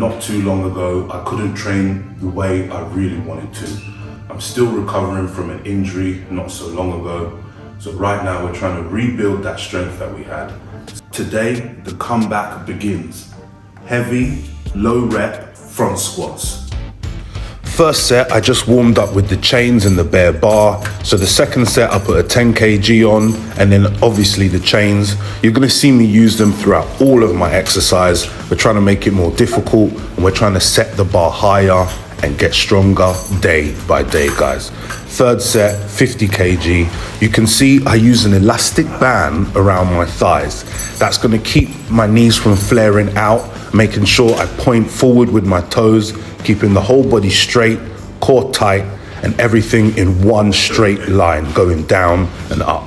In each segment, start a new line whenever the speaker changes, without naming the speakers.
Not too long ago, I couldn't train the way I really wanted to. I'm still recovering from an injury not so long ago. So right now we're trying to rebuild that strength that we had. Today, the comeback begins. Heavy, low rep front squats. First set, I just warmed up with the chains and the bare bar. So the second set, I put a 10 kg on, and then obviously the chains. You're gonna see me use them throughout all of my exercise. We're trying to make it more difficult, and we're trying to set the bar higher and get stronger day by day, guys. Third set, 50 kg. You can see I use an elastic band around my thighs. That's gonna keep my knees from flaring out, making sure I point forward with my toes, keeping the whole body straight, core tight, and everything in one straight line, going down and up.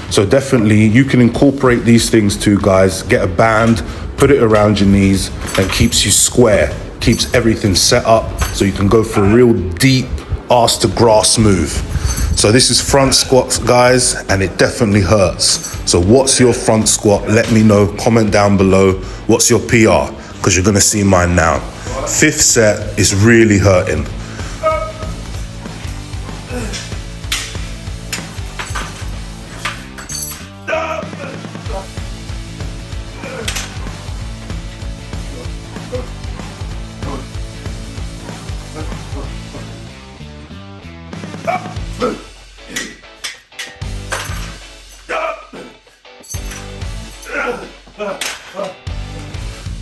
So definitely you can incorporate these things too, guys. Get a band, put it around your knees, and keeps you square, keeps everything set up so you can go for a real deep arse to grass move. So this is front squats, guys, and it definitely hurts. So what's your front squat? Let me know, comment down below. What's your PR? Because you're gonna see mine now. Fifth set is really hurting.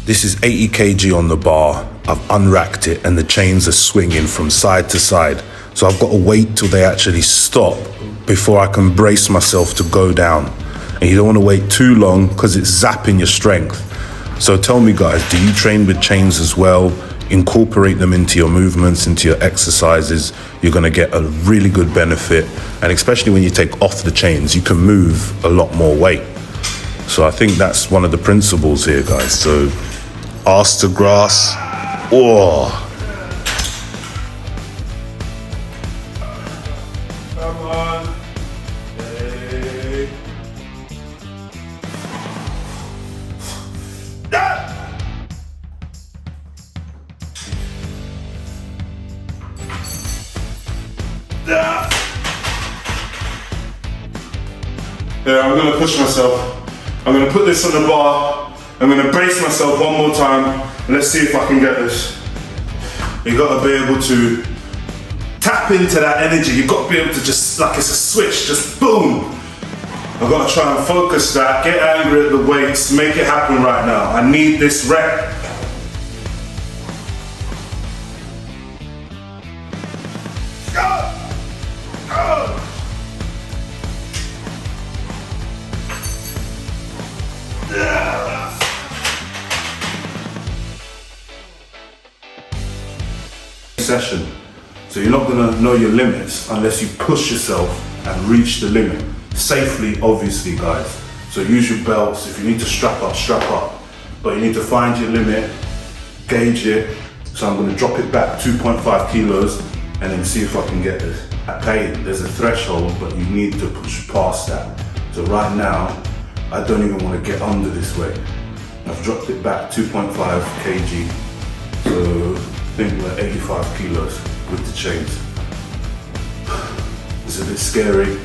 This is 80 kg on the bar. I've unracked it and the chains are swinging from side to side. So I've got to wait till they actually stop before I can brace myself to go down. And you don't want to wait too long because it's zapping your strength. So tell me, guys, do you train with chains as well? Incorporate them into your movements, into your exercises. You're going to get a really good benefit. And especially when you take off the chains, you can move a lot more weight. So I think that's one of the principles here, guys. So arse to grass. Oh. Come on. Hey. Yeah, I'm gonna push myself. I'm gonna put this on the bar. I'm gonna brace myself one more time. Let's see if I can get this. You gotta be able to tap into that energy. You've got to be able to just, like it's a switch, just boom. I've got to try and focus that, get angry at the weights, make it happen right now. I need this rep. Session. So you're not gonna know your limits unless you push yourself and reach the limit. Safely, obviously, guys. So use your belts. If you need to strap up, strap up. But you need to find your limit, gauge it. So I'm gonna drop it back 2.5 kilos and then see if I can get this. At pain, there's a threshold, but you need to push past that. So right now, I don't even wanna get under this weight. I've dropped it back 2.5 kg. So I think we're 85 kilos with the chains. It's a bit scary.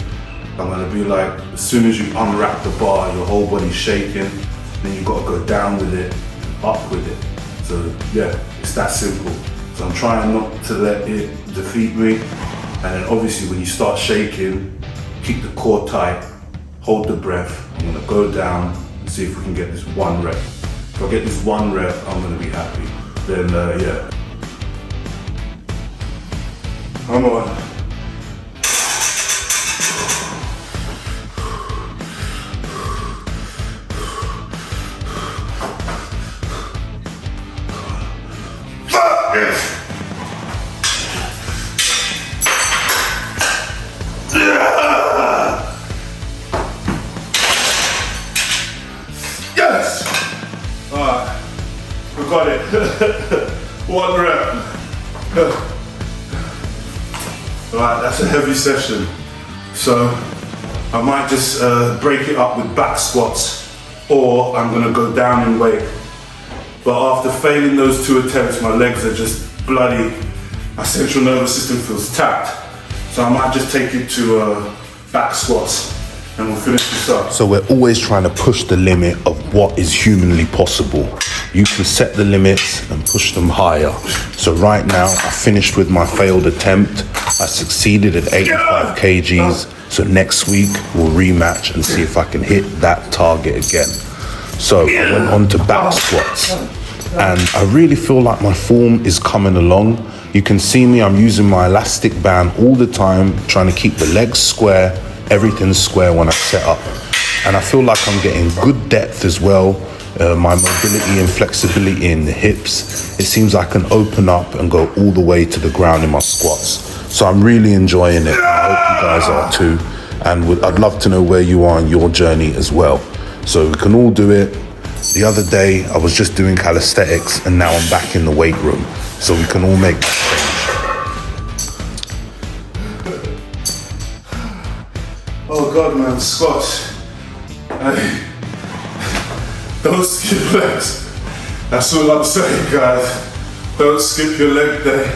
I'm gonna be like, as soon as you unwrap the bar, your whole body's shaking, then you've got to go down with it, up with it. So yeah, it's that simple. So I'm trying not to let it defeat me. And then obviously when you start shaking, keep the core tight, hold the breath. I'm gonna go down and see if we can get this one rep. If I get this one rep, I'm gonna be happy. Then yeah. Come on. Yes. Yes. All right. We got it. One rep. Right, that's a heavy session. So I might just break it up with back squats, or I'm gonna go down in weight. But after failing those 2 attempts, my legs are just bloody. My central nervous system feels tapped. So I might just take it to back squats and we'll finish this up. So we're always trying to push the limit of what is humanly possible. You can set the limits and push them higher. So right now, I finished with my failed attempt. I succeeded at 85 kgs. So next week, we'll rematch and see if I can hit that target again. So I went on to back squats. And I really feel like my form is coming along. You can see me, I'm using my elastic band all the time, trying to keep the legs square, everything's square when I set up. And I feel like I'm getting good depth as well. My mobility and flexibility in the hips, it seems I can open up and go all the way to the ground in my squats. So I'm really enjoying it. I hope you guys are too. And I'd love to know where you are in your journey as well. So we can all do it. The other day, I was just doing calisthenics and now I'm back in the weight room. So we can all make that change. Oh God, man, squats. Hey, don't skip legs. That's all I'm saying, guys. Don't skip your leg day.